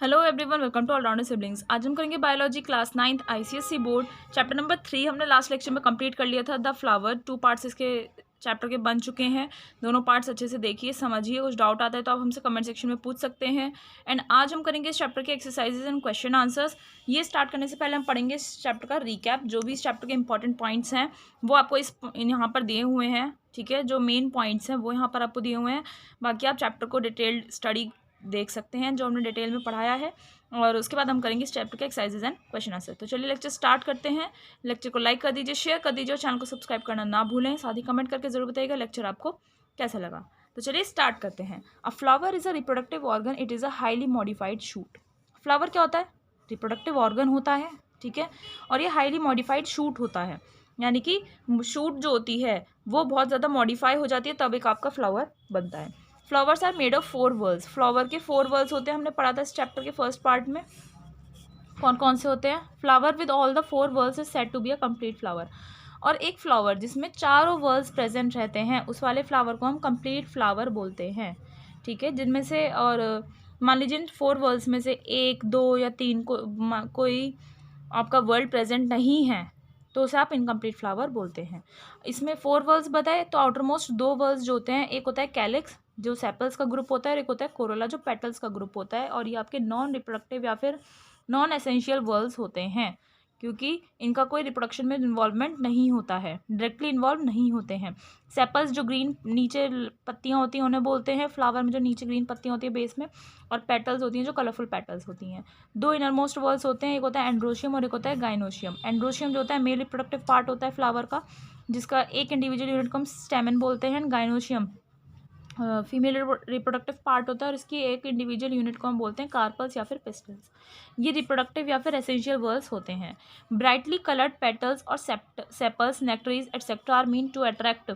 Hello everyone, welcome to allrounder siblings. आज हम करेंगे biology class 9th ICSE board chapter number 3। हमने last lecture में कंप्लीट कर लिया था द फ्लावर। 2 पार्ट्स इसके चैप्टर के बन चुके हैं। दोनों पार्ट्स अच्छे से देखिए, समझिए। कुछ डाउट आता है तो आप हमसे कमेंट सेक्शन में पूछ सकते हैं। एंड आज हम करेंगे इस चैप्टर के एक्सरसाइजेज एंड क्वेश्चन आंसर्स। ये स्टार्ट करने से पहले हम पढ़ेंगे इस चैप्टर का रिकैप। जो भी इस चैप्टर के इंपॉर्टेंट पॉइंट्स हैं वो आपको यहाँ पर दिए हुए हैं। ठीक है, जो मेन पॉइंट्स हैं वो यहाँ पर आपको दिए हुए हैं। बाकी आप चैप्टर को डिटेल्ड स्टडी देख सकते हैं जो हमने डिटेल में पढ़ाया है। और उसके बाद हम करेंगे इस चैप्टर के एक्सरसाइजेज एंड क्वेश्चन आंसर। तो चलिए लेक्चर स्टार्ट करते हैं। लेक्चर को लाइक कर दीजिए, शेयर कर दीजिए और चैनल को सब्सक्राइब करना ना भूलें। साथ ही कमेंट करके जरूर बताइएगा लेक्चर आपको कैसा लगा। तो चलिए स्टार्ट करते हैं। अ flower is a reproductive organ, it is a highly modified shoot. Flower क्या होता है? रिप्रोडक्टिव ऑर्गन होता है। ठीक है, और ये हाईली मॉडिफाइड शूट होता है, यानी कि शूट जो होती है वो बहुत ज़्यादा मॉडिफाई हो जाती है, तब एक आपका फ्लावर बनता है। Flowers are made of 4 whorls. Flower के 4 वर्ल्स होते हैं, हमने पढ़ा था इस चैप्टर के फर्स्ट पार्ट में। कौन कौन से होते हैं? Flower with all the 4 whorls is said to be a complete flower. और एक फ्लावर जिसमें चारों वर्ल्स प्रेजेंट रहते हैं उस वाले फ्लावर को हम कंप्लीट फ्लावर बोलते हैं। ठीक है, जिनमें से और मान लीजिए 4 वर्ल्स में से 1, 2 या 3 कोई आपका वर्ल्ड प्रेजेंट नहीं है तो उसे आप इनकम्प्लीट फ्लावर बोलते हैं। इसमें 4 वर्ल्स बताए तो आउटर मोस्ट 2 वर्ल्स जो होते हैं, एक होता है कैलिक्स जो सेपल्स का ग्रुप होता है और एक होता है कोरोला जो पेटल्स का ग्रुप होता है। और ये आपके नॉन रिप्रोडक्टिव या फिर नॉन एसेंशियल वर्ल्स होते हैं, क्योंकि इनका कोई रिप्रोडक्शन में इन्वॉल्वमेंट नहीं होता है, डायरेक्टली इन्वॉल्व नहीं होते हैं। सेपल्स जो ग्रीन नीचे पत्तियां होती हैं उन्हें बोलते हैं फ्लावर में, जो नीचे ग्रीन पत्तियां होती है बेस में, और पेटल्स होती हैं जो कलरफुल पेटल्स होती हैं। 2 इनरमोस्ट वर्ल्स होते हैं, एक होता है एंड्रोशियम और एक होता है गाइनोशियम। एंड्रोशियम जो होता है मेल रिप्रोडक्टिव पार्ट होता है फ्लावर का, जिसका एक इंडिविजुअल यूनिट को हम स्टेमन बोलते हैं। गाइनोशियम फीमेल रिप्रोडक्टिव पार्ट होता है और इसकी एक इंडिविजुअल यूनिट को हम बोलते हैं कार्पल्स या फिर पिस्टल्स। ये रिप्रोडक्टिव या फिर एसेंशियल वर्ल्स होते हैं। ब्राइटली कलर्ड पेटल्स और sepals, nectaries etcetera are mean to attract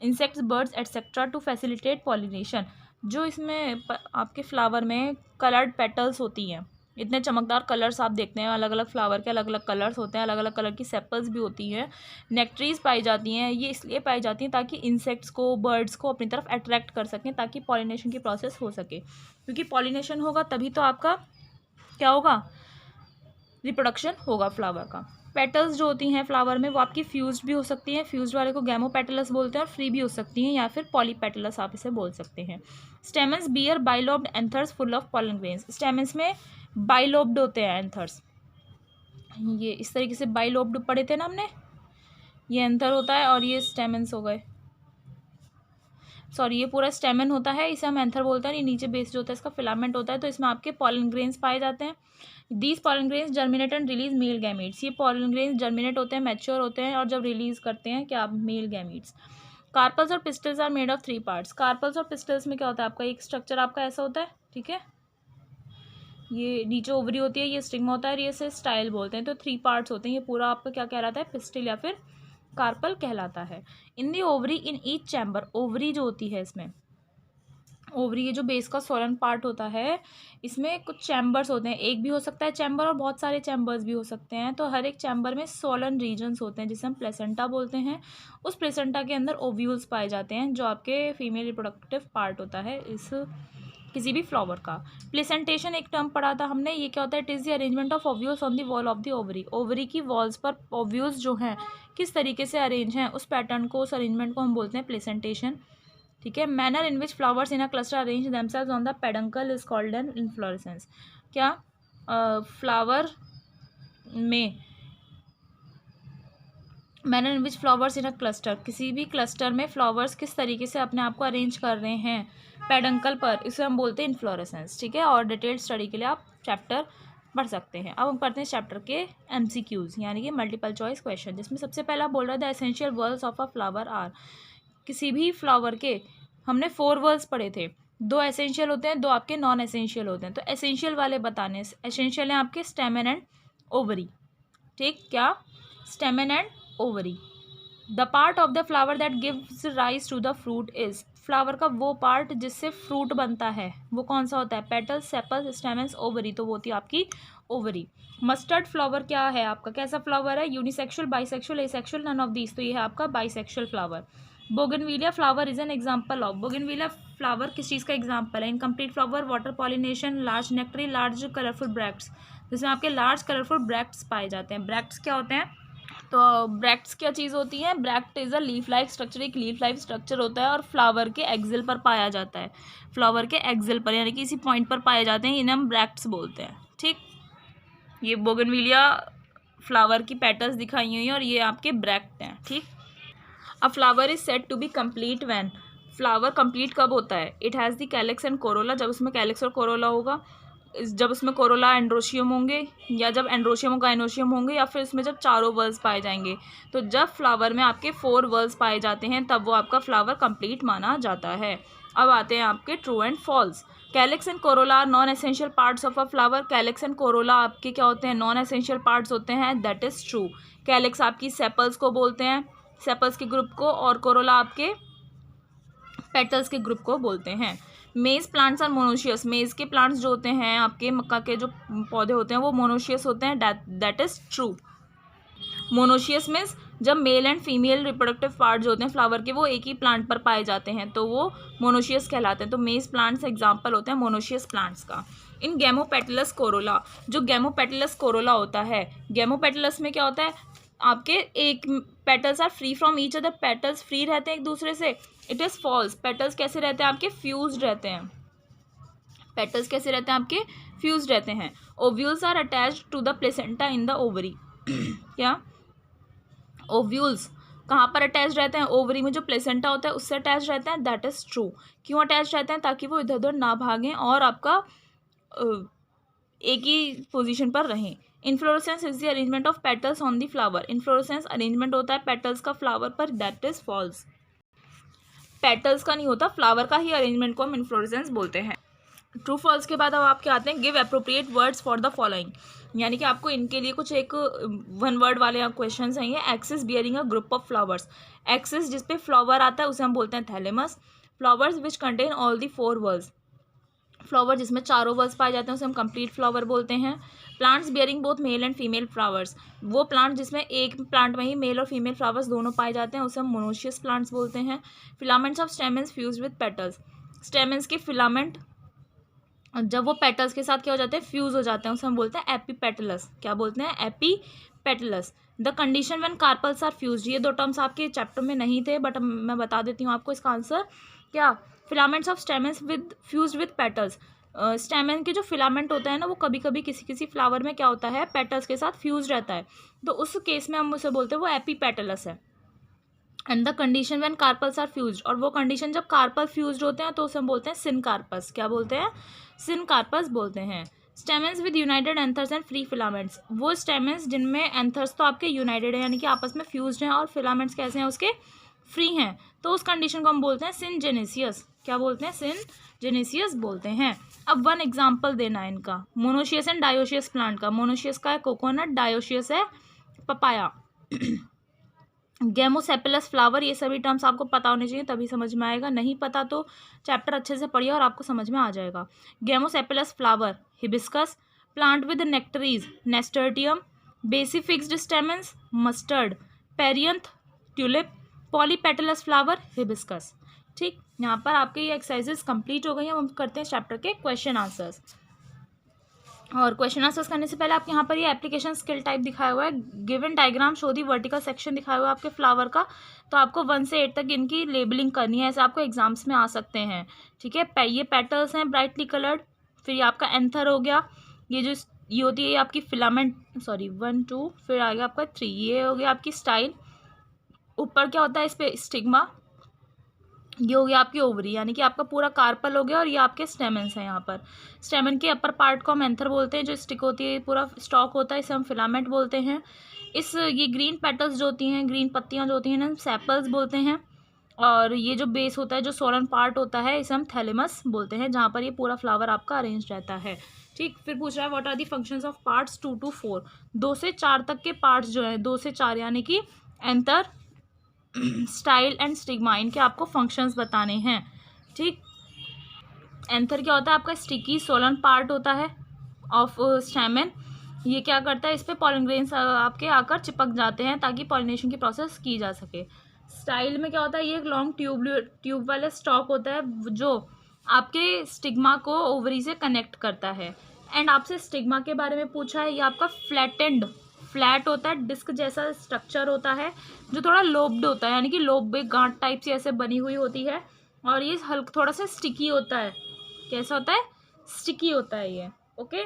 insects, birds etcetera to facilitate pollination. जो इसमें आपके फ्लावर में कलर्ड पेटल्स होती हैं, इतने चमकदार कलर्स आप देखते हैं, अलग अलग फ्लावर के अलग अलग कलर्स होते हैं, अलग अलग कलर की सेपल्स भी होती हैं, नेक्ट्रीज पाई जाती हैं। ये इसलिए पाई जाती हैं ताकि इंसेक्ट्स को, बर्ड्स को अपनी तरफ अट्रैक्ट कर सकें, ताकि पॉलिनेशन की प्रोसेस हो सके। क्योंकि पॉलिनेशन होगा तभी तो आपका क्या होगा? रिप्रोडक्शन होगा फ्लावर का। पेटल्स जो होती हैं फ्लावर में वो आपकी फ्यूज्ड भी हो सकती हैं, फ्यूज्ड वाले को गैमोपेटलस बोलते हैं, और फ्री भी हो सकती हैं या फिर पॉलीपेटलस आप इसे बोल सकते हैं। Stamens bear bilobed anthers full of pollen grains. Stamens में बाइलोब्ड होते हैं एंथर्स, ये इस तरीके से बाइलोब्ड पढ़े थे ना हमने, ये एंथर होता है और ये स्टेमन्स हो गए, सॉरी ये पूरा स्टेमन होता है, इसे हम एंथर बोलते हैं। ये नीचे बेस जो होता है इसका फिलामेंट होता है, तो इसमें आपके पॉलन ग्रेन्स पाए जाते हैं। These pollen grains germinate and release male gametes. ये पॉलन ग्रेन्स जर्मिनेट होते हैं, मैच्योर होते हैं और जब रिलीज करते हैं क्या? Male gametes. कार्पल्स और pistils are made of 3 parts. Carpels और पिस्टल्स में क्या होता है? आपका एक स्ट्रक्चर आपका ऐसा होता है, ठीक है, ये नीचे ओवरी होती है, ये स्टिग्मा होता है और ये से स्टाइल बोलते हैं। तो 3 पार्ट्स होते हैं। ये पूरा आपका क्या कहलाता है? पिस्टल या फिर कार्पल कहलाता है। In the ovary in each chamber, ovary जो होती है इसमें, ओवरी ये जो बेस का सोलन पार्ट होता है, इसमें कुछ चैम्बर्स होते हैं। एक भी हो सकता है चैम्बर और बहुत सारे चैम्बर्स भी हो सकते हैं। तो हर एक चैम्बर में सोलन रीजन्स होते हैं जिसे हम प्लेसेंटा बोलते हैं। उस प्लेसेंटा के अंदर ओव्यूल्स पाए जाते हैं जो आपके फीमेल रिप्रोडक्टिव पार्ट होता है इस किसी भी फ्लावर का। प्लेसेंटेशन एक टर्म पढ़ा था हमने, ये क्या होता है? It is the arrangement of ovules on the wall of the ovary. Ovary की वॉल्स पर ओव्यूल्स जो हैं किस तरीके से अरेंज हैं, उस पैटर्न को, उस अरेंजमेंट को हम बोलते हैं प्लेसेंटेशन। ठीक है। Manner in which flowers in a cluster arrange themselves on the peduncle is called an inflorescence. क्या फ्लावर में manner in which flowers in a cluster, किसी भी क्लस्टर में फ्लावर्स किस तरीके से अपने आप को अरेंज कर रहे हैं पेडंकल पर, इसे हम बोलते हैं इन्फ्लोरेसेंस। ठीक है, और डिटेल्ड स्टडी के लिए आप चैप्टर पढ़ सकते हैं। अब हम पढ़ते हैं चैप्टर के MCQs यानी कि मल्टीपल चॉइस क्वेश्चन, जिसमें सबसे पहला बोल रहा है the essential whorls of a flower are. किसी भी फ्लावर के हमने 4 वर्ल्स पढ़े थे, 2 एसेंशियल होते हैं, 2 आपके नॉन एसेंशियल होते हैं। तो एसेंशियल वाले बताने, एसेंशियल हैं आपके स्टेमन एंड ओवरी। ठीक, क्या? Stamen and ovary. The part of the flower that gives rise to the fruit is, flower का वो पार्ट जिससे फ्रूट बनता है वो कौन सा होता है? Petals, sepals, stamens, ovary. तो वो होती है आपकी ओवरी। मस्टर्ड फ्लावर क्या है आपका? कैसा फ्लावर है? Unisexual, bisexual, asexual, none of these. तो ये है आपका bisexual flower. Bougainvillea flower is an example of, bougainvillea flower किस चीज़ का एग्जाम्पल है? Incomplete flower, water pollination, large nectary, large colourful bracts, जिसमें आपके लार्ज कलरफुल ब्रैक्ट्स पाए जाते हैं। ब्रैक्ट्स क्या होते हैं? तो ब्रैक्ट्स क्या चीज़ होती है? Bract is a leaf like structure, एक लीफ लाइक स्ट्रक्चर होता है और फ्लावर के एक्सिल पर पाया जाता है, फ्लावर के एक्सिल पर यानी कि इसी पॉइंट पर पाए जाते हैं, इन्हें हम ब्रैक्ट्स बोलते हैं। ठीक, ये बोगनविलिया फ्लावर की पेटल्स दिखाई हुई हैं और ये आपके ब्रैक्ट हैं। ठीक, a flower is said to be complete when, flower complete कब होता है? It has the calyx and corolla, जब उसमें कैलिक्स और कोरोला होगा, जब उसमें कोरोला एंड्रोशियम होंगे, या जब एंड्रोशियम और गाइनोशियम होंगे, या फिर उसमें जब चारों वर्ल्स पाए जाएंगे। तो जब फ्लावर में आपके 4 वर्ल्स पाए जाते हैं तब वो आपका फ्लावर कंप्लीट माना जाता है। अब आते हैं आपके true and false. Calyx and corolla are non essential parts of a flower, calyx and corolla आपके क्या होते हैं? नॉन एसेंशियल पार्ट्स होते हैं, दैट इज ट्रू। कैलिक्स आपकी सेपल्स को बोलते हैं, सेपल्स के ग्रुप को, और कोरोला आपके पेटल्स के ग्रुप को बोलते हैं। मेज प्लांट्स आर मोनोशियस, मेज के प्लांट्स जो होते हैं आपके मक्का के जो पौधे होते हैं वो मोनोशियस होते हैं, that is true. Monoecious means जब male and female reproductive part जो होते हैं फ्लावर के वो एक ही प्लांट पर पाए जाते हैं तो वो मोनोशियस कहलाते हैं। तो मेज प्लांट्स एग्जाम्पल होते हैं मोनोशियस प्लांट्स का। इन गैमोपेटलस कोरोला, जो गैमोपेटलस कोरोला होता है, गैमोपेटलस में क्या होता है? आपके एक petals are free from each other, petals free रहते हैं एक दूसरे से। इट इज़ फॉल्स, पेटल्स कैसे रहते हैं? आपके फ्यूज्ड रहते हैं। पेटल्स कैसे रहते हैं? आपके फ्यूज्ड रहते हैं। Ovules are attached to the placenta in the ovary, क्या ओव्यूल्स कहाँ पर अटैच रहते हैं? ओवरी में जो प्लेसेंटा होता है उससे अटैच रहते हैं, दैट इज ट्रू। क्यों अटैच रहते हैं? ताकि वो इधर उधर ना भागें और आपका एक ही पोजीशन पर रहें। Inflorescence is the arrangement of petals on the flower, inflorescence arrangement होता है पेटल्स का फ्लावर पर, दैट इज फॉल्स। पेटल्स का नहीं होता, फ्लावर का ही अरेंजमेंट को हम इन्फ्लोरेसेंस बोलते हैं। ट्रू फॉल्स के बाद अब आपके आते हैं give appropriate words for the following, यानी कि आपको इनके लिए कुछ एक 1 वर्ड वाले क्वेश्चन हैं ये। Axis bearing a group of flowers, axis जिस पे फ्लावर आता है उसे हम बोलते हैं thalamus. Flowers which contain all the 4 whorls, flower जिसमें चारों वर्ल्स पाए जाते हैं उसे हम कंप्लीट फ्लावर बोलते हैं। Plants bearing both male and female flowers, वो प्लांट जिसमें एक प्लांट में ही मेल और फीमेल फ्लावर्स दोनों पाए जाते हैं उसे हम मोनोशियस प्लांट्स बोलते हैं। Filaments of stamens fused with petals, stamens के फिलामेंट जब वो पेटल्स के साथ क्या हो जाते हैं? फ्यूज हो जाते हैं, उसे हम बोलते हैं एपीपेटलस। क्या बोलते हैं? Epipetalous. The condition when carpels are fused, ये 2 टर्म्स आपके चैप्टर में नहीं थे बट मैं बता देती हूँ आपको इसका आंसर। क्या? Filaments of stamens with fused with petals, stamen के जो फिलामेंट होता है ना वो कभी कभी किसी किसी फ्लावर में क्या होता है? पेटल्स के साथ फ्यूज रहता है, तो उस केस में हम उसे बोलते हैं वो एपीपेटलस है। And the condition when carpels are fused, और वो कंडीशन जब कार्पल फ्यूज्ड होते हैं तो उसे हम बोलते हैं सिनकार्पस। क्या बोलते हैं? सिनकार्पस बोलते हैं। Stamens with United anthers and free filaments, वो स्टेमेंस जिनमें एंथर्स तो आपके यूनाइटेड है यानी कि आपस में फ्यूज्ड हैं और फिलामेंट्स कैसे हैं? उसके फ्री हैं, तो उस कंडीशन को हम बोलते हैं सिनजेनेसियस। क्या बोलते हैं? सिनजेनेसियस बोलते हैं। अब 1 एग्जाम्पल देना है इनका, मोनोशियस एंड डायोशियस प्लांट का। मोनोशियस का है कोकोनट, डायोशियस है पपाया। गेमोसेपिलस फ्लावर, ये सभी टर्म्स आपको पता होने चाहिए तभी समझ में आएगा, नहीं पता तो चैप्टर अच्छे से पढ़िए और आपको समझ में आ जाएगा। Gamosepalous flower, hibiscus. Plant with nectaries, nasturtium. Basifixed stamens, mustard. Perianth, tulip. Polypetalous flower, hibiscus. ठीक, यहाँ पर आपके ये एक्सरसाइजेस कंप्लीट हो गई हैं। हम करते हैं चैप्टर के क्वेश्चन आंसर्स। और क्वेश्चन आंसर्स करने से पहले आपके यहाँ पर ये एप्लीकेशन स्किल टाइप दिखाया हुआ है। गिवन डायग्राम शो दी वर्टिकल सेक्शन दिखाया हुआ है आपके फ्लावर का, तो आपको 1 से 8 तक इनकी लेबलिंग करनी है, ऐसे आपको एग्जाम्स में आ सकते हैं। ठीक है, ये पेटल्स हैं ब्राइटली कलर्ड, फिर ये आपका एंथर हो गया, ये होती है आपकी फिलामेंट, 1 2, फिर आ गया आपका 3, ये हो गया आपकी स्टाइल। ऊपर क्या होता है इस पर? स्टिग्मा। ये हो गया आपकी ओवरी, यानी कि आपका पूरा कार्पल हो गया, और ये आपके स्टेमेंस हैं। यहाँ पर स्टेमन के अपर पार्ट को हम एंथर बोलते हैं, जो स्टिक होती है पूरा स्टॉक होता है इसे हम फिलामेंट बोलते हैं। ये ग्रीन पेटल्स जो होती हैं, ग्रीन पत्तियाँ जो होती हैं ना, सेपल्स बोलते हैं। और ये जो बेस होता है, जो सोलन पार्ट होता है, इसे हम थैलेमस बोलते हैं, जहाँ पर ये पूरा फ्लावर आपका अरेंज रहता है। ठीक, फिर पूछ रहा है what are the functions of parts 2 to 4, 2 से 4 तक के पार्ट्स जो हैं, 2 से 4 यानी कि एंथर, स्टाइल एंड स्टिग्मा, इनके आपको फंक्शंस बताने हैं। ठीक, एंथर क्या होता है? आपका स्टिकी सोलन पार्ट होता है ऑफ स्टेमन। ये क्या करता है? इस पे पॉलन ग्रेन्स आपके आकर चिपक जाते हैं ताकि पॉलिनेशन की प्रोसेस की जा सके। स्टाइल में क्या होता है, ये एक लॉन्ग ट्यूब वाले स्टॉक होता है जो आपके स्टिग्मा को ओवरी से कनेक्ट करता है। एंड आपसे स्टिग्मा के बारे में पूछा है, ये आपका फ्लैट होता है, डिस्क जैसा स्ट्रक्चर होता है जो थोड़ा लोब्ड होता है, यानी कि लोब गांठ टाइप से ऐसे बनी हुई होती है, और ये हल्का थोड़ा सा स्टिकी होता है। कैसा होता है? स्टिकी होता है ये। ओके,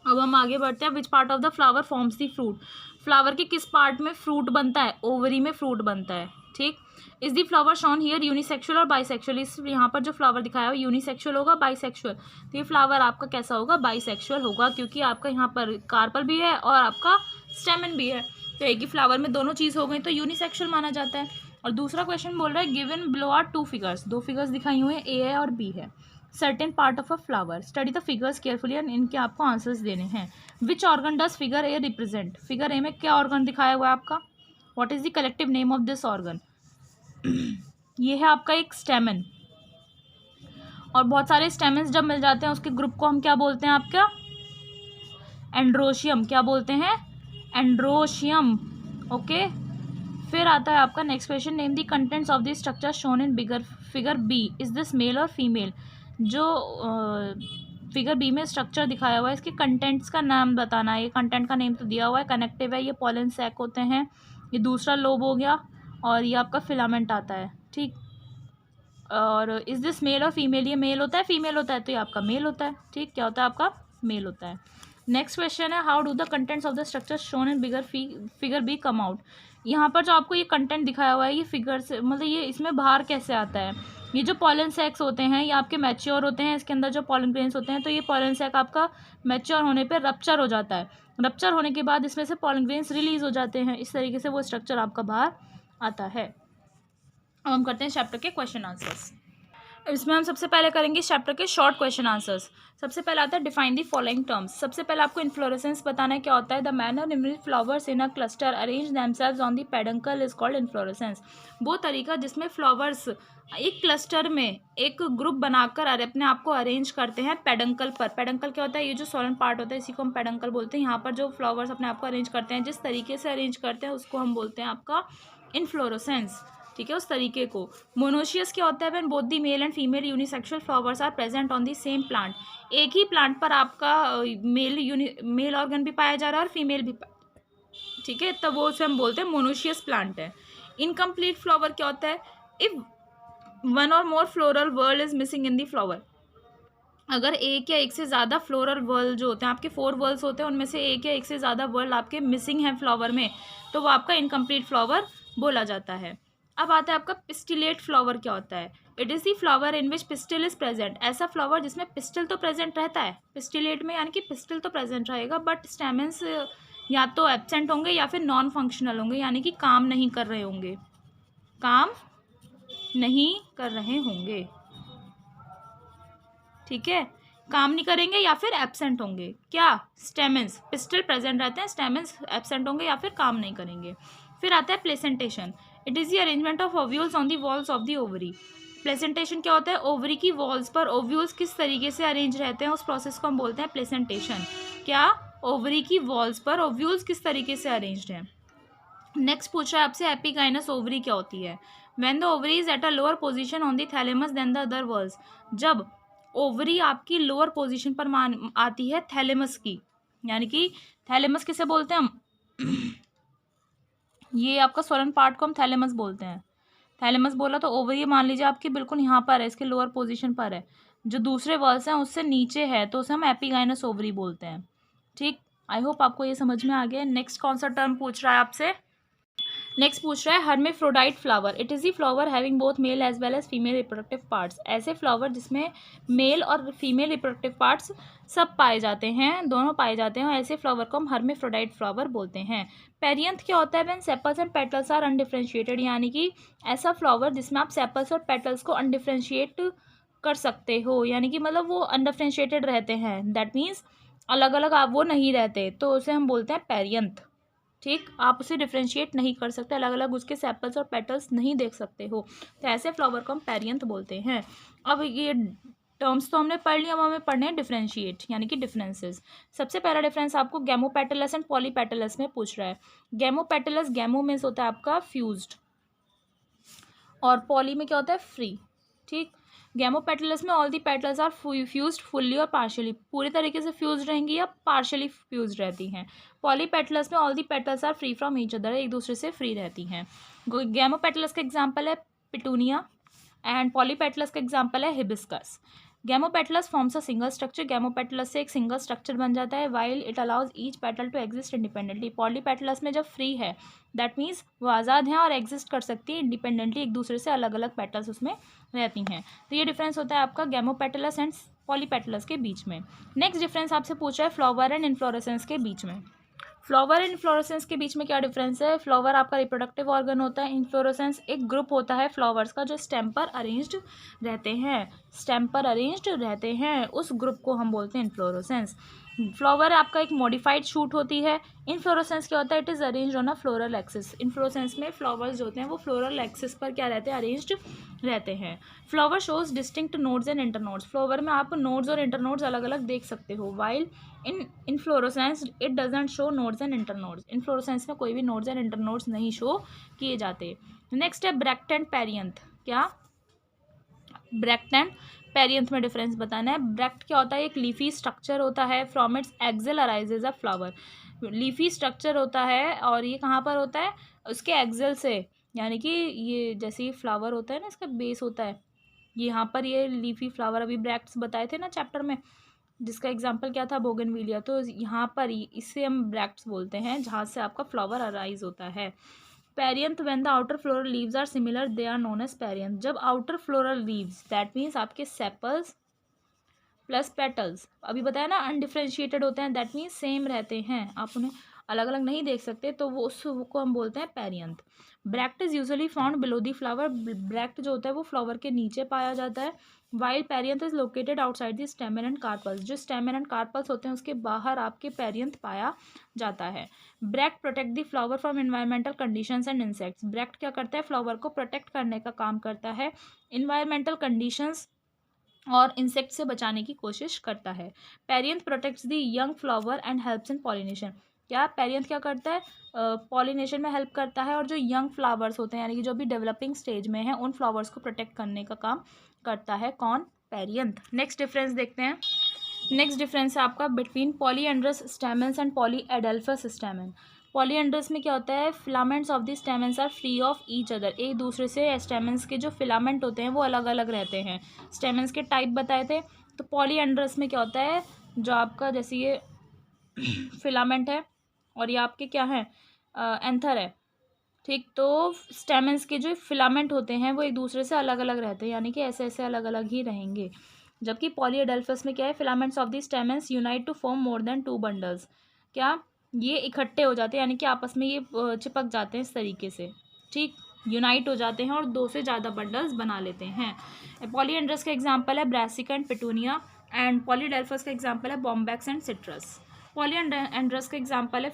अब हम आगे बढ़ते हैं। Which part of the flower forms the fruit? Flower के किस पार्ट में फ्रूट बनता है? ओवरी में फ्रूट बनता है। ठीक। Is the flower shown here unisexual और बाइसेक्सुअल? इस यहाँ पर जो फ्लावर दिखाया हुआ यूनिसेक्सुअल होगा, बाइसेक्सुअल? तो ये फ्लावर आपका कैसा होगा? बाइसेक्सुअल होगा, क्योंकि आपका यहाँ पर कार्पल भी है और आपका स्टेमन भी है। तो एक ही फ्लावर में दोनों चीज़ हो गई तो यूनिसेक्सुअल माना जाता है। और दूसरा क्वेश्चन बोल रहा है given below are two figures, दो फिगर्स दिखाई हुए हैं, ए है और बी है। Certain part of a flower, study the figures carefully and इनके आपको आंसर्स देने हैं। Which organ does figure A represent? Figure A में क्या ऑर्गन दिखाया हुआ है आपका? What is the collective name of this organ? ये है आपका एक स्टेमन, और बहुत सारे स्टेमन्स जब मिल जाते हैं उसके ग्रुप को हम क्या बोलते हैं? आपका एंड्रोशियम। क्या बोलते हैं? एंड्रोशियम। ओके, फिर आता है आपका next question, name the contents of the structure shown in bigger figure B, is this male और फीमेल? जो फिगर बी में स्ट्रक्चर दिखाया हुआ है इसके कंटेंट्स का नाम बताना है। ये कंटेंट का नेम तो दिया हुआ है, कनेक्टिव है, ये पॉलन सैक होते हैं, ये दूसरा लोब हो गया, और ये आपका फिलामेंट आता है। ठीक, और इज दिस मेल और फीमेल? ये मेल होता है, फीमेल होता है, तो ये आपका मेल होता है। ठीक, क्या होता है आपका? मेल होता है। नेक्स्ट क्वेश्चन है, how do the contents of the structure shown in figure B come out? यहाँ पर जो आपको ये कंटेंट दिखाया हुआ है ये फिगर से, मतलब ये इसमें बाहर कैसे आता है? ये जो पॉलन सैक्स होते हैं ये आपके मैच्योर होते हैं, इसके अंदर जो पॉलन ग्रेन्स होते हैं, तो ये पॉलन सैक आपका मैच्योर होने पे रप्चर हो जाता है। रप्चर होने के बाद इसमें से पॉलन ग्रेन्स रिलीज हो जाते हैं, इस तरीके से वो स्ट्रक्चर आपका बाहर आता है। अब हम करते हैं चैप्टर के क्वेश्चन आंसर्स। इसमें हम सबसे पहले करेंगे इस चैप्टर के शॉर्ट क्वेश्चन आंसर्स। सबसे पहले आता है डिफाइन दी फॉलोइंग टर्म्स। सबसे पहले आपको इन्फ्लोरेसेंस बताना है, क्या होता है? The manner in which flowers in a cluster arrange themselves on the peduncle is called inflorescence. वो तरीका जिसमें फ्लावर्स एक क्लस्टर में एक ग्रुप बनाकर अपने आप को अरेंज करते हैं पेडंकल पर। पेडंकल क्या होता है? ये जो सोलन पार्ट होता है इसी को हम पेडंकल बोलते हैं। यहाँ पर जो फ्लावर्स अपने आप को अरेंज करते हैं, जिस तरीके से अरेंज करते हैं उसको हम बोलते हैं आपका इन्फ्लोरेसेंस। ठीक है, उस तरीके को। मोनोशियस क्या होता है? When both the male and female unisexual flowers are present on the same plant. एक ही प्लांट पर आपका मेल ऑर्गन भी पाया जा रहा है और फीमेल भी ठीक है, तब वो उसे हम बोलते हैं मोनोशियस प्लांट है। इनकम्प्लीट फ्लावर क्या होता है? If one or more floral whorl is missing in the flower. अगर एक या एक से ज़्यादा फ्लोरल वर्ल जो होते हैं, आपके 4 वर्ल्स होते हैं, उनमें से एक या एक से ज़्यादा वर्ल आपके मिसिंग हैं फ्लावर में, तो वो आपका इनकम्प्लीट फ्लावर बोला जाता है। अब आता है आपका पिस्टिलेट फ्लावर क्या होता है? It is the flower in which pistil is present. ऐसा फ्लावर जिसमें पिस्टिल तो प्रेजेंट रहता है, पिस्टिलेट में, यानी कि पिस्टिल तो प्रेजेंट रहेगा बट स्टेमेंस या तो एब्सेंट होंगे या फिर नॉन फंक्शनल होंगे, यानी कि काम नहीं कर रहे होंगे, काम नहीं कर रहे होंगे। ठीक है, काम नहीं करेंगे या फिर एब्सेंट होंगे। क्या? स्टेमेंस। पिस्टिल प्रेजेंट रहते हैं, स्टेमेंस एब्सेंट होंगे या फिर काम नहीं करेंगे। फिर आता है placentation. It is the arrangement of ovules on the walls of the ovary. Placentation क्या होता है? ओवरी की वॉल्स पर ओव्यूल्स किस तरीके से अरेंज रहते हैं उस प्रोसेस को हम बोलते हैं प्लेसेंटेशन। क्या? ओवरी की वॉल्स पर ओव्यूल्स किस तरीके से अरेंज्ड हैं। नेक्स्ट पूछा है आपसे एपिगाइनस ओवरी क्या होती है? When the ovary is at a lower position on the thalamus then the other whorls. जब ओवरी आपकी लोअर पोजीशन पर आती है थैलेमस की, यानी कि थैलेमस किसे बोलते हैं हम? ये आपका सोलन पार्ट को हम थैलेमस बोलते हैं। थैलेमस बोला तो ओवरी मान लीजिए आपकी बिल्कुल यहाँ पर है, इसके लोअर पोजीशन पर है, जो दूसरे वर्ल्स हैं उससे नीचे है, तो उसे हम एपिगाइनस ओवरी बोलते हैं। ठीक, आई होप आपको ये समझ में आ गया। नेक्स्ट कौन सा टर्म पूछ रहा है आपसे? नेक्स्ट पूछ रहा है hermaphrodite flower. It is the flower having both male as well as female reproductive parts. ऐसे फ्लावर जिसमें मेल और फीमेल रिप्रोडक्टिव पार्ट्स सब पाए जाते हैं, दोनों पाए जाते हैं, और ऐसे फ्लावर को हम हर्मेफ्रोडाइट फ्लावर बोलते हैं। पेरियंथ क्या होता है? When sepals and petals are undifferentiated, यानी कि ऐसा फ्लावर जिसमें आप सेपल्स और पेटल्स को अनडिफरेंशिएट कर सकते हो, यानी कि मतलब वो अनडिफरेंशिएटेड रहते हैं, दैट मीन्स अलग अलग आप वो नहीं रहते, तो उसे हम बोलते हैं पेरियंथ। ठीक, आप उसे डिफ्रेंशिएट नहीं कर सकते, अलग अलग उसके सेपल्स और पेटल्स नहीं देख सकते हो, तो ऐसे फ्लावर को हम पेरियंथ बोलते हैं। अब ये टर्म्स तो हमने पढ़ लिया, अब हमें पढ़ने हैं डिफरेंशिएट, यानी कि डिफरेंसेस। सबसे पहला डिफरेंस आपको गैमोपेटलस एंड पॉलीपेटलस में पूछ रहा है। गैमोपेटलस, गैमो मीन्स होता है आपका फ्यूज्ड, और पॉली में क्या होता है, फ्री। ठीक, गैमोपेटलस में all the petals are fused fully और पार्शियली, पूरी तरीके से फ्यूज रहेंगी या पार्शियली फ्यूज रहती हैं। पॉलीपेटलस में all the petals are free from each other, एक दूसरे से फ्री रहती हैं। गैमोपेटलस का एग्जाम्पल है पिटूनिया एंड पॉलीपेटलस का एग्जाम्पल है hibiscus. Gamopetalous forms a single structure, gamopetalous से एक सिंगल स्ट्रक्चर बन जाता है, while it allows each petal to exist independently. Polypetalous में जब फ्री है दैट मीन्स वो आज़ाद हैं और एग्जिस्ट कर सकती है इंडिपेंडेंटली, एक दूसरे से अलग अलग पेटल्स उसमें रहती हैं। तो ये डिफरेंस होता है आपका गैमोपेटलस एंड पॉलीपेटलस के बीच में। नेक्स्ट डिफरेंस आपसे पूछ रहा है फ्लावर एंड इन्फ्लोरेसेंस के बीच में। फ्लावर एंड इन्फ्लोरेसेंस के बीच में क्या डिफरेंस है, फ्लावर आपका रिप्रोडक्टिव ऑर्गन होता है, इन्फ्लोरेसेंस एक ग्रुप होता है फ्लावर्स का जो स्टेम पर अरेंज्ड रहते हैं, स्टेम पर अरेंज्ड रहते हैं, उस ग्रुप को हम बोलते हैं इन्फ्लोरेसेंस। फ्लावर आपका एक मॉडिफाइड शूट होती है। इन्फ्लोरेसेंस क्या होता है, it is arranged on a floral axis. Inflorescence में फ्लावर्स जो होते हैं वो फ्लोरल एक्सिस पर क्या रहते हैं, अरेंज्ड रहते हैं। Flower shows distinct nodes and internodes, flower में आप नोड्स और इंटरनोड्स अलग अलग देख सकते हो, while in inflorescence it doesn't show nodes and internodes, inflorescence में कोई भी नोड्स एंड इंटरनोड्स नहीं शो किए जाते। नेक्स्ट है ब्रैक्ट एंड पेरियंथ। क्या, ब्रैक्ट एंड पेरियंथ में डिफरेंस बताना है। ब्रैक्ट क्या होता है, एक लीफी स्ट्रक्चर होता है, from its axil arises a flower. Leafy structure होता है और ये कहाँ पर होता है, उसके एक्सेल से, यानी कि ये जैसे ही फ्लावर होता है ना, इसका बेस होता है, यहाँ पर ये लीफी फ्लावर अभी ब्रैक्ट्स बताए थे ना चैप्टर में, जिसका एग्जाम्पल क्या था, बोगनविलिया। तो यहाँ पर इसे हम ब्रैक्ट्स बोलते हैं, जहाँ से आपका फ्लावर अराइज होता है। Perianth when the outer floral leaves are similar they are known as perianth. जब outer floral leaves that means आपके सेपल्स प्लस पेटल्स, अभी बताया ना अनडिफ्रेंशिएटेड होते हैं, दैट मीन्स सेम रहते हैं, आप उन्हें अलग अलग नहीं देख सकते, तो वो उसको हम बोलते हैं perianth. Bract is usually found below the flower, bract जो होता है वो फ्लावर के नीचे पाया जाता है, while perianth is located outside the स्टेमन and carpals, जो स्टेमन एंड कार्पल्स होते हैं उसके बाहर आपके पेरियंथ पाया जाता है। Bract protect the flower from environmental conditions and insects, bract क्या करता है, फ्लावर को प्रोटेक्ट करने का काम करता है, इन्वायरमेंटल कंडीशंस और इंसेक्ट से बचाने की कोशिश करता है। Perianth protects the young flower and helps in pollination, क्या पेरियंथ क्या करता है, पॉलिनेशन में हेल्प करता है, और जो यंग फ्लावर्स होते हैं यानी कि जो भी डेवलपिंग स्टेज में हैं उन फ्लावर्स को प्रोटेक्ट करने का काम करता है, कौन, पेरियंथ। नेक्स्ट डिफरेंस देखते हैं। नेक्स्ट डिफरेंस है आपका between polyandrous stamens and polyadelphous stamen. Polyandrous में क्या होता है, filaments of the stamens are free of each other, एक दूसरे से स्टेमन्स के जो फिलामेंट होते हैं वो अलग अलग रहते हैं। स्टेमन्स के टाइप बताए थे, तो पॉलीएंड्रस में क्या होता है, जो आपका जैसे ये फिलामेंट है और ये आपके क्या है, एंथर है, ठीक। तो स्टेमन्स के जो फिलामेंट होते हैं वो एक दूसरे से अलग अलग रहते हैं, यानी कि ऐसे ऐसे अलग अलग ही रहेंगे। जबकि पॉलीएडेल्फस में क्या है, filaments of the stamens unite to form more than 2 bundles, क्या ये इकट्ठे हो जाते हैं, यानी कि आपस में ये चिपक जाते हैं इस तरीके से, ठीक, यूनाइट हो जाते हैं और 2 से ज़्यादा बंडल्स बना लेते हैं। पॉलीएंड्रस का एग्जाम्पल है ब्रासिका एंड पिटूनिया, एंड पॉलीडेल्फस का एग्जाम्पल है बॉम्बैक्स एंड सिट्रस। पॉलीएंड्रस का एग्जाम्पल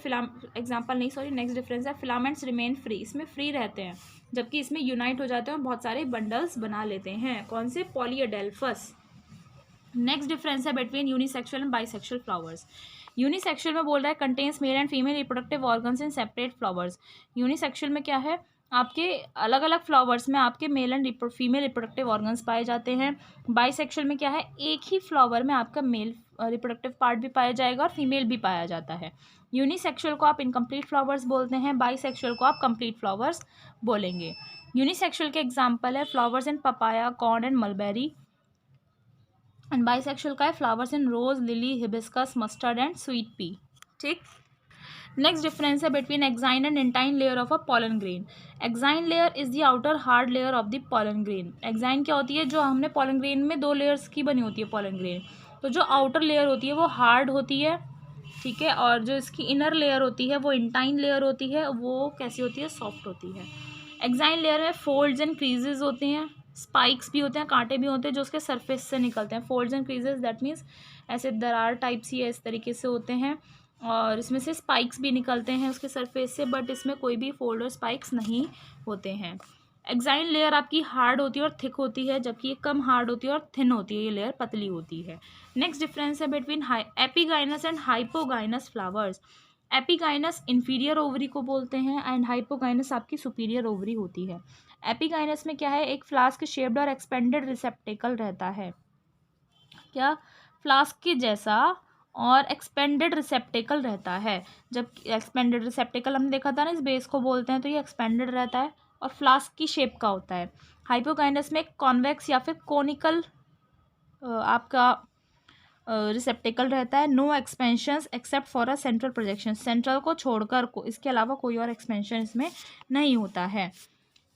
है नेक्स्ट डिफरेंस है फिलामेंट्स रिमेन फ्री, इसमें फ्री रहते हैं, जबकि इसमें यूनाइट हो जाते हैं और बहुत सारे बंडल्स बना लेते हैं, कौन से, पॉलीएडेल्फस। नेक्स्ट डिफरेंस है between unisexual and bisexual flowers. Unisexual में बोल रहा है contains mail and female reproductive organs in separate flowers. Unisexual में क्या है, आपके अलग अलग फ्लावर्स में आपके mail and female reproductive organs पाए जाते हैं। बाइसेक्सुअल में क्या है, एक ही फ्लावर में आपका मेल रिप्रोडक्टिव पार्ट भी पाया जाएगा और फीमेल भी पाया जाता है। यूनिसेक्सुअल को आप इनकम्प्लीट फ्लावर्स बोलते हैं, बाइसेक्सुअल को आप कंप्लीट फ्लावर्स बोलेंगे। यूनिसेक्सुअल के एग्जाम्पल है flowers in papaya, corn and mulberry, and bisexual का है flowers in rose, lily, hibiscus, mustard and sweet pea, ठीक। नेक्स्ट डिफरेंस है between exine and intine layer of a pollen grain. Exine layer is the outer hard layer of the pollen grain. Exine क्या होती है, जो हमने pollen grain में 2 layers की बनी होती है पॉलन ग्रेन, तो जो आउटर लेयर होती है वो हार्ड होती है, ठीक है, और जो इसकी इनर लेयर होती है वो इंटाइन लेयर होती है, वो कैसी होती है, सॉफ्ट होती है। एक्साइन लेयर में फोल्ड्स एंड क्रीजेज होते हैं, स्पाइक्स भी होते हैं, कांटे भी होते हैं जो उसके सरफेस से निकलते हैं। Folds and creases that means ऐसे दरार टाइप्स ही इस तरीके से होते हैं, और इसमें से स्पाइक्स भी निकलते हैं उसके सरफेस से, बट इसमें कोई भी फोल्ड और स्पाइक्स नहीं होते हैं। एक्साइन लेयर आपकी हार्ड होती है और थिक होती है, जबकि ये कम हार्ड होती है और थिन होती है, ये लेयर पतली होती है। नेक्स्ट डिफरेंस है between epigynous and hypogynous flowers. Epigynous inferior ovary को बोलते हैं एंड हाइपोगाइनस आपकी सुपीरियर ओवरी होती है। एपिगाइनस में क्या है, एक फ्लास्क शेप्ड और एक्सपेंडेड रिसेप्टेकल रहता है, क्या, फ्लास्क के जैसा और एक्सपेंडेड रिसेप्टेकल रहता है। जब एक्सपेंडेड रिसेप्टेकल हमने देखा था ना, इस बेस को बोलते हैं, तो ये एक्सपेंडेड रहता है और फ्लास्क की शेप का होता है। हाइपोकाइनस में एक कॉन्वेक्स या फिर कोनिकल आपका रिसेप्टेकल रहता है। No expansions except for a central projection, central को छोड़कर इसके अलावा कोई और एक्सपेंशन इसमें नहीं होता है।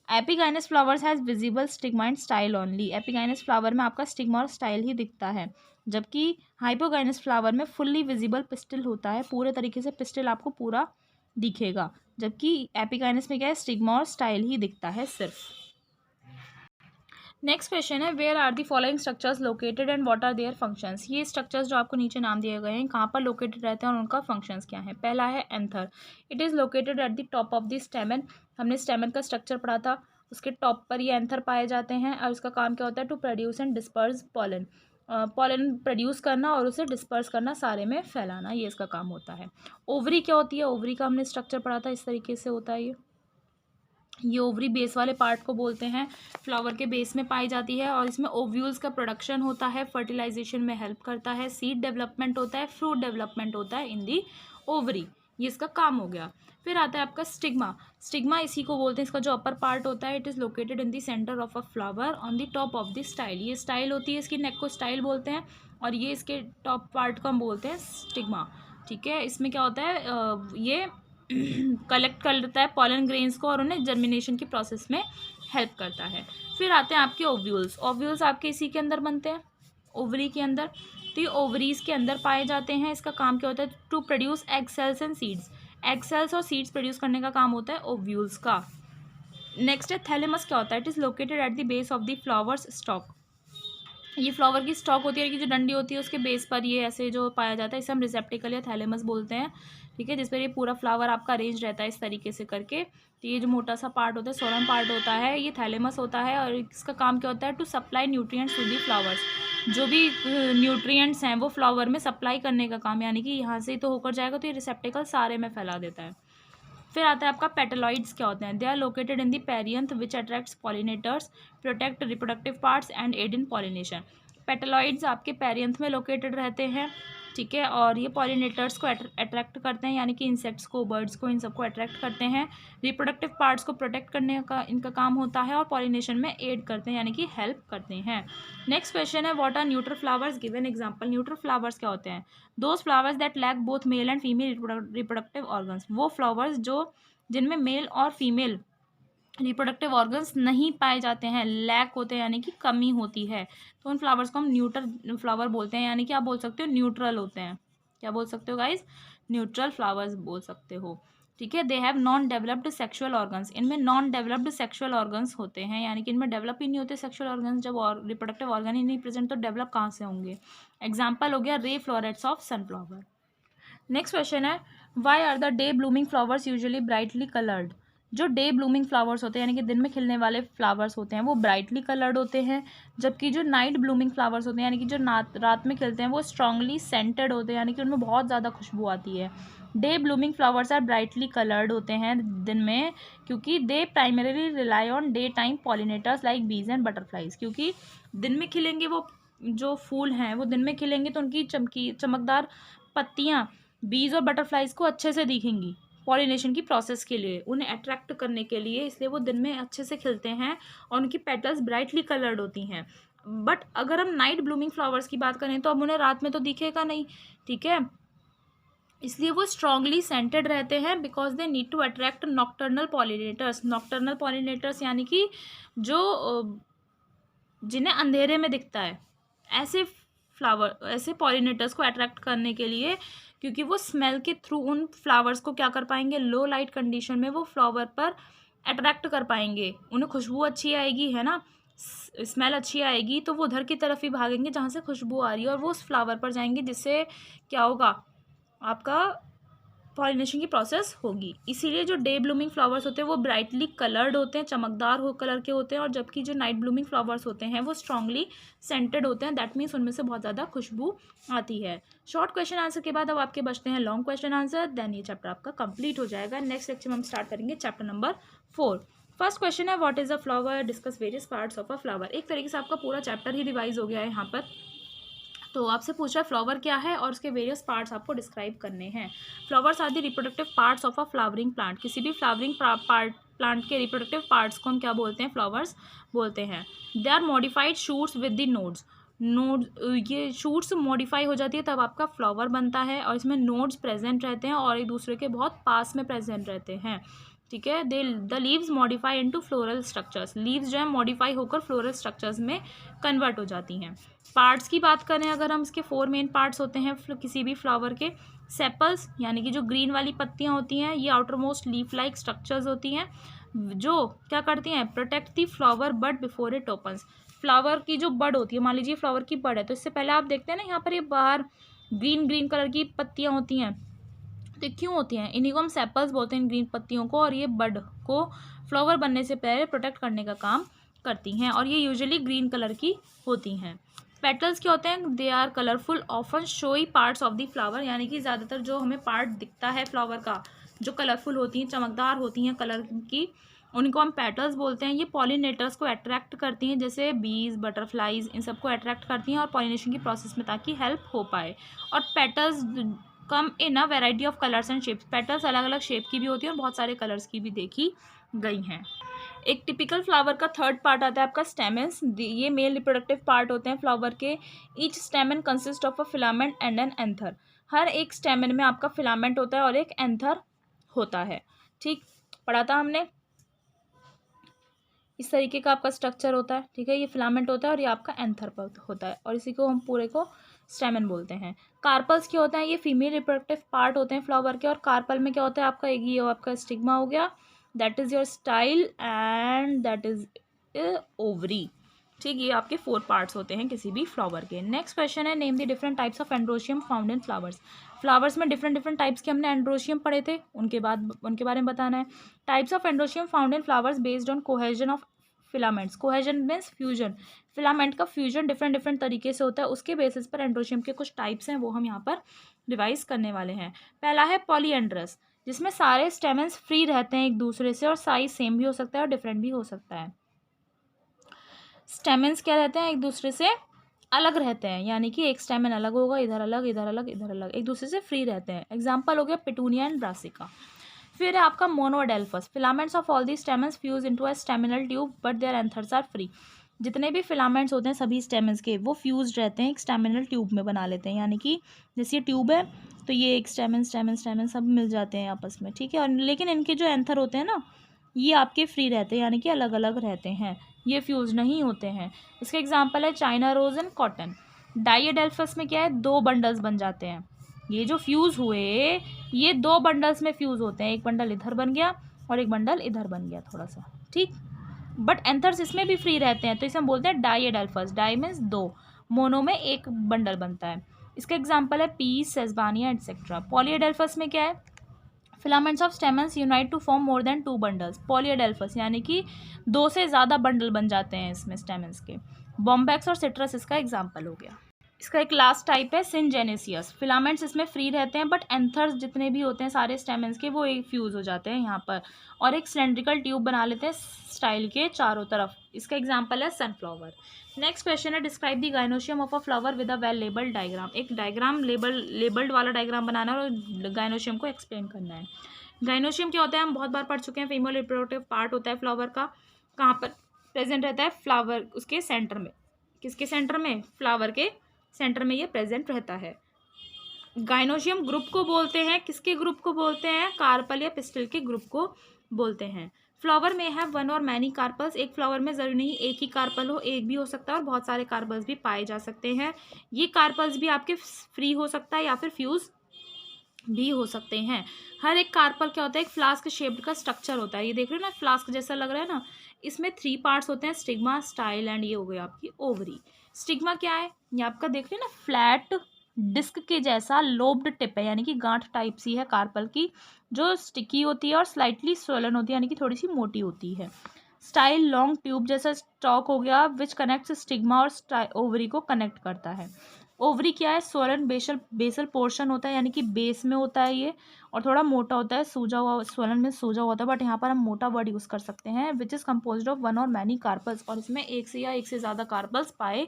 Epigynous flowers has visible stigma and style only, epigynous flower में आपका स्टिग्मा और स्टाइल ही दिखता है, जबकि हाइपोगाइनस फ्लावर में फुल्ली विजिबल पिस्टिल होता है, पूरे तरीके से पिस्टिल आपको पूरा दिखेगा, जबकि एपिगाइनस में क्या है, स्टिग्मा और स्टाइल ही दिखता है सिर्फ। नेक्स्ट क्वेश्चन है, where are the following structures located and what are their functions. ये स्ट्रक्चर्स जो आपको नीचे नाम दिए गए हैं कहाँ पर लोकेटेड रहते हैं और उनका फंक्शंस क्या है। पहला है anther, it is located at the top of the स्टेमन, हमने स्टेमन का स्ट्रक्चर पढ़ा था, उसके टॉप पर ये एंथर पाए जाते हैं और इसका काम क्या होता है, to produce and disperse pollen, pollen produce करना और उसे डिस्पर्स करना, सारे में फैलाना, ये इसका काम होता है। ओवरी क्या होती है, ओवरी का हमने स्ट्रक्चर पढ़ा था, इस तरीके से होता है ये ओवरी बेस वाले पार्ट को बोलते हैं, फ्लावर के बेस में पाई जाती है और इसमें ओव्यूल्स का प्रोडक्शन होता है, फर्टिलाइजेशन में हेल्प करता है, सीड डेवलपमेंट होता है, फ्रूट डेवलपमेंट होता है इन दी ओवरी, ये इसका काम हो गया। फिर आता है आपका स्टिग्मा, स्टिग्मा इसी को बोलते हैं, इसका जो अपर पार्ट होता है, it is located in the centre of a flower on the top of the style, ये स्टाइल होती है, इसकी नेक को स्टाइल बोलते हैं और ये इसके टॉप पार्ट को हम बोलते हैं स्टिग्मा। ठीक है, इसमें क्या होता है, ये कलेक्ट कर लेता है पॉलन ग्रेन्स को और उन्हें जर्मिनेशन की प्रोसेस में हेल्प करता है। फिर आते हैं आपके ओव्यूल्स, ओव्यूल्स आपके इसी के अंदर बनते हैं, ओवरी के अंदर, तो ये ओवरीज के अंदर पाए जाते हैं, इसका काम क्या होता है, to produce egg cells and seeds, egg cells और सीड्स प्रोड्यूस करने का काम होता है ओव्यूल्स का। नेक्स्ट है थैलेमस, क्या होता है, it is located at the base of the flowers stock, ये फ्लावर की स्टॉक होती है कि जो डंडी होती है उसके बेस पर ये ऐसे जो पाया जाता है, इसे हम रिसेप्टिकल या थैलेमस बोलते हैं। ठीक है, जिस पर ये पूरा फ्लावर आपका अरेंज रहता है इस तरीके से करके, तो ये जो मोटा सा पार्ट होता है, सोलम पार्ट होता है, ये थैलेमस होता है और इसका काम क्या होता है, to supply nutrients to the flowers, जो भी न्यूट्रिएंट्स हैं वो फ्लावर में सप्लाई करने का काम, यानी कि यहाँ से ही तो होकर जाएगा, तो ये रिसेप्टिकल सारे में फैला देता है। फिर आता है आपका पेटलॉइड्स, क्या होते हैं, they are located in the perianth which attracts pollinators, protect reproductive parts and aid in pollination. Petaloids आपके पेरियंथ में लोकेटेड रहते हैं, ठीक है, और ये पॉलिनेटर्स को अट्रैक्ट करते हैं, यानी कि इंसेक्ट्स को, बर्ड्स को, इन सबको अट्रैक्ट करते हैं, रिप्रोडक्टिव पार्ट्स को प्रोटेक्ट करने का इनका काम होता है और पॉलिनेशन में एड करते हैं, यानी कि हेल्प करते हैं। नेक्स्ट क्वेश्चन है, what are neutral flowers, give an example. Neutral flowers क्या होते हैं, those flowers that lack both male and female reproductive organs, वो फ्लावर्स जो जिनमें मेल और फीमेल रिप्रोडक्टिव ऑर्गन्स नहीं पाए जाते हैं, लैक होते हैं यानी कि कमी होती है, तो उन फ्लावर्स को हम न्यूट्रल फ्लावर बोलते हैं, यानी कि आप बोल सकते हो न्यूट्रल होते हैं, क्या बोल सकते हो गाइज, न्यूट्रल फ्लावर्स बोल सकते हो। ठीक है, they have non developed sexual organs, इनमें नॉन डेवलप्ड सेक्सुअल ऑर्गन्स होते हैं, यानी कि इनमें डेवलप ही नहीं होते सेक्सुअल ऑर्गन्स, जब रिप्रोडक्टिव ऑर्गन ही नहीं प्रेजेंट तो डेवलप कहाँ से होंगे। एग्जाम्पल हो गया ray florets of sunflower. Next question है, why are the day blooming flowers usually brightly coloured, जो डे ब्लूमिंग फ्लावर्स होते हैं यानी कि दिन में खिलने वाले फ्लावर्स होते हैं वो ब्राइटली कलर्ड होते हैं, जबकि जो नाइट ब्लूमिंग फ्लावर्स होते हैं यानी कि जो रात में खिलते हैं वो स्ट्रांगली सेंटेड होते हैं, यानी कि उनमें बहुत ज़्यादा खुशबू आती है। Day blooming flowers are brightly coloured होते हैं दिन में, क्योंकि they primarily rely on day time pollinators like bees and butterflies, क्योंकि दिन में खिलेंगे वो जो फूल हैं वो दिन में खिलेंगे तो उनकी चमकदार पत्तियाँ बीज और बटरफ्लाइज को अच्छे से दिखेंगी पॉलिनेशन की प्रोसेस के लिए, उन्हें अट्रैक्ट करने के लिए, इसलिए वो दिन में अच्छे से खिलते हैं और उनकी पेटल्स ब्राइटली कलर्ड होती हैं। बट अगर हम नाइट ब्लूमिंग फ्लावर्स की बात करें तो अब उन्हें रात में तो दिखेगा नहीं, ठीक है, इसलिए वो स्ट्रांगली सेंटेड रहते हैं, because they need to attract nocturnal pollinators. Nocturnal pollinators यानी कि जो जिन्हें अंधेरे में दिखता है, ऐसे फ्लावर, ऐसे पॉलिनेटर्स को अट्रैक्ट करने के लिए, क्योंकि वो स्मेल के थ्रू उन फ्लावर्स को क्या कर पाएंगे, लो लाइट कंडीशन में वो फ्लावर पर अट्रैक्ट कर पाएंगे, उन्हें खुशबू अच्छी आएगी, है ना, स्मेल अच्छी आएगी, तो वो उधर की तरफ ही भागेंगे जहाँ से खुशबू आ रही है और वो उस फ्लावर पर जाएंगे, जिससे क्या होगा, आपका पॉलिनेशन की प्रोसेस होगी। इसीलिए जो डे ब्लूमिंग फ्लावर्स होते हैं वो ब्राइटली कलर्ड होते हैं, चमकदार हो कलर के होते हैं, और जबकि जो नाइट ब्लूमिंग फ्लावर्स होते हैं वो स्ट्रांगली सेंटेड होते हैं, दैट मीन्स उनमें से बहुत ज़्यादा खुशबू आती है। शॉर्ट क्वेश्चन आंसर के बाद अब आपके बचते हैं लॉन्ग क्वेश्चन आंसर, देन ये चैप्टर आपका कंप्लीट हो जाएगा। नेक्स्ट लेक्चर में हम स्टार्ट करेंगे चैप्टर नंबर 4। फर्स्ट क्वेश्चन है what is a flower, discuss various parts of a flower. एक तरीके से आपका पूरा चैप्टर ही रिवाइज हो गया है यहाँ पर। तो आपसे पूछ रहा है फ्लावर क्या है और उसके वेरियस पार्ट्स आपको डिस्क्राइब करने हैं। Flowers are the reproductive parts of a flowering plant. किसी भी फ्लावरिंग प्लांट के रिप्रोडक्टिव पार्ट्स को हम क्या बोलते हैं, फ्लावर्स बोलते हैं। They are modified shoots with the nodes. ये शूट्स मॉडिफाई हो जाती है तब आपका फ्लावर बनता है, और इसमें नोड्स प्रेजेंट रहते हैं और एक दूसरे के बहुत पास में प्रेजेंट रहते हैं। ठीक है, they the leaves modify into floral structures. Leaves जो है मॉडिफाई होकर फ्लोरल स्ट्रक्चर्स में कन्वर्ट हो जाती हैं। पार्ट्स की बात करें अगर हम, इसके 4 मेन पार्ट्स होते हैं किसी भी फ्लावर के। सेपल्स यानी कि जो ग्रीन वाली पत्तियां होती हैं, ये outermost leaf like structures होती हैं जो क्या करती हैं, protect the flower bud before it opens. Flower की जो बड होती है, मान लीजिए फ्लावर की बड है, तो इससे पहले आप देखते हैं ना यहाँ पर ये बाहर ग्रीन ग्रीन कलर की पत्तियां होती हैं। तो क्यों होती हैं, इन्हीं को हम सेपल्स बोलते हैं, इन ग्रीन पत्तियों को, और ये बड को फ्लावर बनने से पहले प्रोटेक्ट करने का काम करती हैं, और ये यूजुअली ग्रीन कलर की होती हैं। पेटल्स क्या होते हैं, they are colourful often showy parts of the flower. यानी कि ज़्यादातर जो हमें पार्ट दिखता है फ्लावर का, जो कलरफुल होती हैं, चमकदार होती हैं कलर की, उनको हम पेटल्स बोलते हैं। ये पॉलिनेटर्स को अट्रैक्ट करती हैं, जैसे बीज, बटरफ्लाइज, इन सबको अट्रैक्ट करती हैं और पॉलिनेशन की प्रोसेस में, ताकि हेल्प हो पाए। और petals come in a variety of colours and shapes. Petals अलग अलग शेप की भी होती है और बहुत सारे कलर्स की भी देखी गई हैं। एक टिपिकल फ्लावर का थर्ड पार्ट आता है आपका स्टेमेंस। ये मेल रिप्रोडक्टिव पार्ट होते हैं फ्लावर के। Each stamen consist of a filament and an anther. हर एक स्टेमन में आपका फिलामेंट होता है और एक एंथर होता है। ठीक, पढ़ा था हमने। इस तरीके का आपका स्ट्रक्चर होता है। ठीक है, ये फिलामेंट होता है और ये आपका एंथर होता है, और इसी को हम पूरे को स्टेमन बोलते हैं। कार्पल्स क्या होता है, ये फीमेल रिप्रोडक्टिव पार्ट होते हैं फ्लावर के। और कार्पल में क्या होता है आपका, ये आपका स्टिग्मा हो गया, that is your style, and that is ovary. ठीक, ये आपके 4 पार्ट्स होते हैं किसी भी फ्लावर के। नेक्स्ट क्वेश्चन है name the different types of androecium found in flowers. Flowers में डिफरेंट डिफरेंट टाइप्स के हमने एंड्रोशियम पढ़े थे, उनके बारे में बताना है। Types of androecium found in flowers based on cohesion of filaments. Cohesion means fusion. Filament का फ्यूजन डिफरेंट डिफरेंट तरीके से होता है, उसके बेसिस पर एंड्रोशियम के कुछ टाइप्स हैं, वो हम यहाँ पर रिवाइज करने वाले हैं। पहला है पॉलीएंड्रस, जिसमें सारे स्टेमेंस फ्री रहते हैं एक दूसरे से, और साइज सेम भी हो सकता है और डिफरेंट भी हो सकता है। स्टेमेंस क्या रहते हैं, एक दूसरे से अलग रहते हैं, यानी कि एक स्टेमन अलग होगा, इधर अलग, इधर अलग, इधर अलग, एक दूसरे से फ्री रहते हैं। एग्जाम्पल हो गया पिटूनिया एंड ब्रासिका। फिर है आपका monadelphous. Filaments of all the stamens fuse into a staminal tube but their anthers are free. जितने भी फिलामेंट्स होते हैं सभी स्टेमन्स के, वो फ्यूज रहते हैं, एक स्टेमिनल ट्यूब में बना लेते हैं। यानी कि जैसे ये ट्यूब है तो ये एक स्टेमन स्टेमन स्टेमन सब मिल जाते हैं आपस में। ठीक है, और लेकिन इनके जो एंथर होते हैं ना, ये आपके फ्री रहते हैं, यानी कि अलग अलग रहते हैं, ये फ्यूज नहीं होते हैं। इसका एग्जाम्पल है चाइना रोज एंड कॉटन। डाइएडेल्फस में क्या है, 2 बंडल्स बन जाते हैं। ये जो फ्यूज़ हुए, ये 2 बंडल्स में फ्यूज़ होते हैं, एक बंडल इधर बन गया और एक बंडल इधर बन गया थोड़ा सा। ठीक, बट एंथर्स इसमें भी फ्री रहते हैं, तो इसे हम बोलते हैं डाइएडेल्फस। डाई मीन्स 2, मोनो में एक बंडल बनता है। इसका एग्जाम्पल है पीस, सेस्बानिया एटसेट्रा। पॉलीएडेल्फस में क्या है, filaments of stamens unite to form more than 2 bundles. Polyadelphous यानी कि 2 से ज़्यादा बंडल बन जाते हैं इसमें स्टेमन्स के। बॉम्बैक्स और सिट्रस इसका एग्जाम्पल हो गया। इसका एक लास्ट टाइप है सिनजेनेसियस। फिलामेंट्स इसमें फ्री रहते हैं, बट एंथर्स जितने भी होते हैं सारे स्टेमन्स के, वो एक फ्यूज़ हो जाते हैं यहाँ पर, और एक सिलेंड्रिकल ट्यूब बना लेते हैं स्टाइल के चारों तरफ। इसका एग्जाम्पल है सनफ्लावर। नेक्स्ट क्वेश्चन है describe the gynoecium of a flower with a well labelled diagram. एक डायग्राम लेबल्ड वाला डायग्राम बनाना है और गाइनोशियम को एक्सप्लेन करना है। गाइनोशियम क्या होता है, हम बहुत बार पढ़ चुके हैं, फीमेल रिप्रोडक्टिव पार्ट होता है फ्लावर का। कहाँ पर प्रेजेंट रहता है, फ्लावर उसके सेंटर में। किसके सेंटर में, फ्लावर के सेंटर में ये प्रेजेंट रहता है। गाइनोशियम ग्रुप को बोलते हैं, किसके ग्रुप को बोलते हैं, कार्पल या पिस्टिल के ग्रुप को बोलते हैं। फ्लावर में है 1 और मैनी कार्पल्स। एक फ्लावर में जरूरी नहीं एक ही कार्पल हो, एक भी हो सकता है और बहुत सारे कार्पल्स भी पाए जा सकते हैं। ये कार्पल्स भी आपके फ्री हो सकता है या फिर फ्यूज भी हो सकते हैं। हर एक कार्पल क्या होता है, एक फ्लास्क शेप्ड का स्ट्रक्चर होता है। ये देख रहे हो ना, फ्लास्क जैसा लग रहा है ना। इसमें 3 पार्ट्स होते हैं, स्टिग्मा, स्टाइल एंड ये हो गई आपकी ओवरी। स्टिग्मा क्या है, ये आपका देख रहे हैं ना, फ्लैट डिस्क के जैसा लोब्ड टिप है, यानी कि गांठ टाइप सी है कार्पल की, जो स्टिकी होती है और स्लाइटली स्वोलन होती है, यानी कि थोड़ी सी मोटी होती है। स्टाइल लॉन्ग ट्यूब जैसा स्टॉक हो गया, विच कनेक्ट्स स्टिग्मा और ओवरी को कनेक्ट करता है। ओवरी क्या है, स्वलन बेसल बेसल पोर्शन होता है, यानी कि बेस में होता है ये, और थोड़ा मोटा होता है, सूजा हुआ, स्वलन में सूजा हुआ होता है, बट यहाँ पर हम मोटा वर्ड यूज़ कर सकते हैं, which is composed of one और मैनी कार्पल्स, और इसमें एक से या एक से ज़्यादा कार्पल्स पाए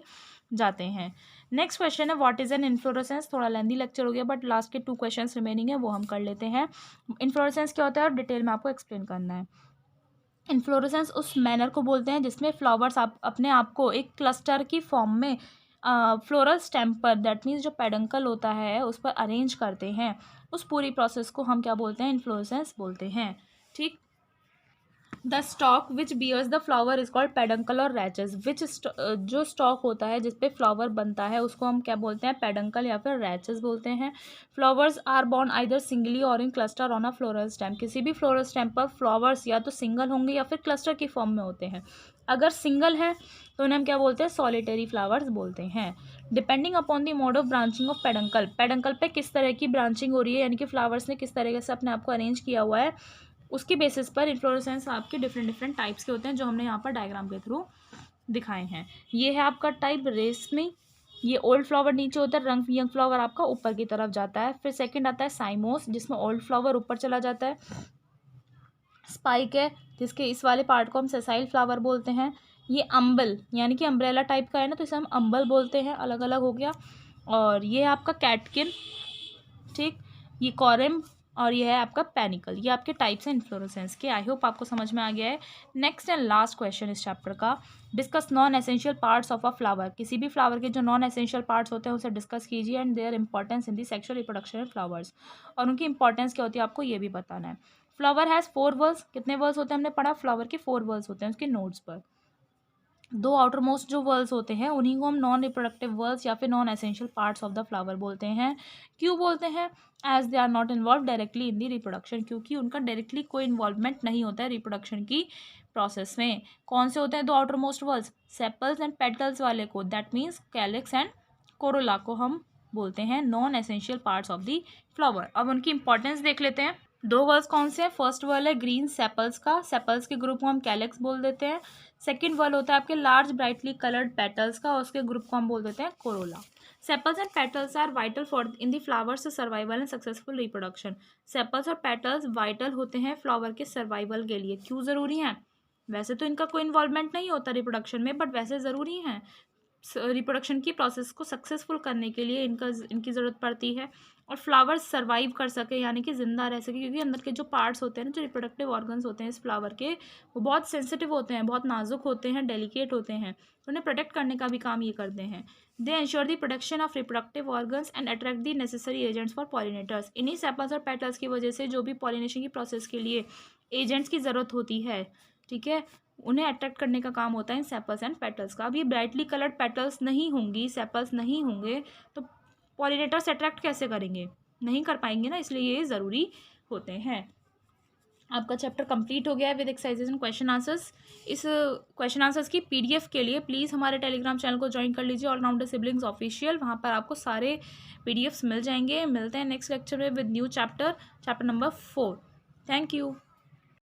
जाते हैं। नेक्स्ट क्वेश्चन है व्हाट इज एन इन्फ्लोरेसेंस। थोड़ा लेंदी लेक्चर हो गया, बट लास्ट के 2 क्वेश्चंस रिमेनिंग है, वो हम कर लेते हैं। इन्फ्लोरेसेंस क्या होता है और डिटेल में आपको एक्सप्लेन करना है। इन्फ्लोरेसेंस उस मैनर को बोलते हैं जिसमें फ्लावर्स आप अपने आप को एक क्लस्टर की फॉर्म में फ्लोरल स्टेम पर, दैट मीन्स जो पेडंकल होता है उस पर अरेंज करते हैं, उस पूरी प्रोसेस को हम क्या बोलते हैं, इन्फ्लोरेसेंस बोलते हैं। ठीक। The stalk which bears the flower is called peduncle और रैचेस। विच जो स्टॉक होता है जिसपे फ्लावर बनता है उसको हम क्या बोलते हैं, पेडंकल या फिर रैचेस बोलते हैं। Flowers are borne either singly or in cluster on a floral stem. किसी भी फ्लोरल स्टेम पर फ्लावर्स या तो सिंगल होंगे या फिर क्लस्टर की फॉर्म में होते हैं। अगर सिंगल है तो उन्हें हम क्या बोलते हैं, सॉलिटरी फ्लावर्स बोलते हैं। Depending upon the mode of branching of peduncle, peduncle पे किस तरह की ब्रांचिंग हो रही है, यानी कि फ्लावर्स ने किस तरीके से अपने आप को अरेंज किया हुआ है, उसके बेसिस पर इन्फ्लोरेसेंस आपके डिफरेंट डिफरेंट टाइप्स के होते हैं, जो हमने यहाँ पर डायग्राम के थ्रू दिखाए हैं। ये है आपका टाइप रेशमी, ये ओल्ड फ्लावर नीचे होता है, रंग यंग फ्लावर आपका ऊपर की तरफ जाता है। फिर सेकंड आता है साइमोस, जिसमें ओल्ड फ्लावर ऊपर चला जाता है। स्पाइक है, जिसके इस वाले पार्ट को हम सेसाइल फ्लावर बोलते हैं। ये अम्बल, यानी कि अम्ब्रेला टाइप का है ना, तो इसे हम अम्बल बोलते हैं, अलग अलग हो गया। और ये है आपका कैटकिन, ठीक, ये कॉरम, और ये है आपका पैनिकल। ये आपके टाइप्स हैं इन्फ्लोरेसेंस के। आई होप आपको समझ में आ गया है। नेक्स्ट एंड लास्ट क्वेश्चन इस चैप्टर का, discuss non essential parts of a flower. किसी भी फ्लावर के जो नॉन एसेंशियल पार्ट्स होते हैं उसे डिस्कस कीजिए, and their importance in the sexual reproduction of flowers, और उनकी इंपॉर्टेंस क्या होती है आपको ये भी बताना है। फ्लावर हैज़ 4 वर्ल्स, कितने वर्ल्स होते हैं हमने पढ़ा, फ्लावर के 4 वर्ल्स होते हैं उसके नोड्स पर। 2 आउटर मोस्ट जो वर्ल्स होते हैं उन्हीं को हम नॉन रिप्रोडक्टिव वर्ल्स या फिर non essential parts of the flower बोलते हैं। क्यों बोलते हैं, as they are not involve directly in the reproduction, क्योंकि उनका डायरेक्टली कोई इन्वॉल्वमेंट नहीं होता है रिप्रोडक्शन की प्रोसेस में। कौन से होते हैं 2 outer most whorls, sepals and petals वाले को, that means calyx and Corolla को हम बोलते हैं non essential parts of the flower. अब उनकी इंपॉर्टेंस देख लेते हैं। 2 वर्ल्स कौन से हैं, फर्स्ट वर्ल है ग्रीन सेपल्स का, सेपल्स के ग्रुप को हम कैलिक्स बोल देते हैं। सेकंड वर्ल होता है आपके लार्ज ब्राइटली कलर्ड पेटल्स का, उसके ग्रुप को हम बोल देते हैं corolla. Sepals and petals are vital for in the flowers survival and successful reproduction. Sepals और पेटल्स वाइटल होते हैं फ्लावर के सर्वाइवल के लिए। क्यों ज़रूरी हैं, वैसे तो इनका कोई इन्वॉल्वमेंट नहीं होता रिप्रोडक्शन में, बट वैसे ज़रूरी हैं रिप्रोडक्शन की प्रोसेस को सक्सेसफुल करने के लिए, इनकी ज़रूरत पड़ती है। और फ्लावर सर्वाइव कर सके, यानी कि ज़िंदा रह सके, क्योंकि अंदर के जो पार्ट्स होते हैं ना, जो रिप्रोडक्टिव ऑर्गन्स होते हैं इस फ्लावर के, वो बहुत सेंसिटिव होते हैं, बहुत नाजुक होते हैं, डेलिकेट होते हैं, उन्हें प्रोटेक्ट करने का भी काम ये करते हैं। दे ensure the production of reproductive organs and attract the necessary agents for pollinators. इन्हीं सेपल्स और पेटल्स की वजह से जो भी पॉलिनेशन की प्रोसेस के लिए एजेंट्स की ज़रूरत होती है, ठीक है, उन्हें अट्रैक्ट करने का काम होता है इन सेपल्स एंड पेटल्स का। अब ये ब्राइटली कलर्ड पेटल्स नहीं होंगी, सेपल्स नहीं होंगे, तो पॉलिनेटर्स अट्रैक्ट कैसे करेंगे, नहीं कर पाएंगे ना, इसलिए ये ज़रूरी होते हैं। आपका चैप्टर कंप्लीट हो गया है with exercises and question answers. इस क्वेश्चन आंसर्स की पीडीएफ के लिए प्लीज़ हमारे टेलीग्राम चैनल को ज्वाइन कर लीजिए, ऑलराउंडर सिबलिंग्स ऑफिशियल, वहाँ पर आपको सारे पीडीएफ्स मिल जाएंगे। मिलते हैं नेक्स्ट लेक्चर में with new chapter number 4। Thank you.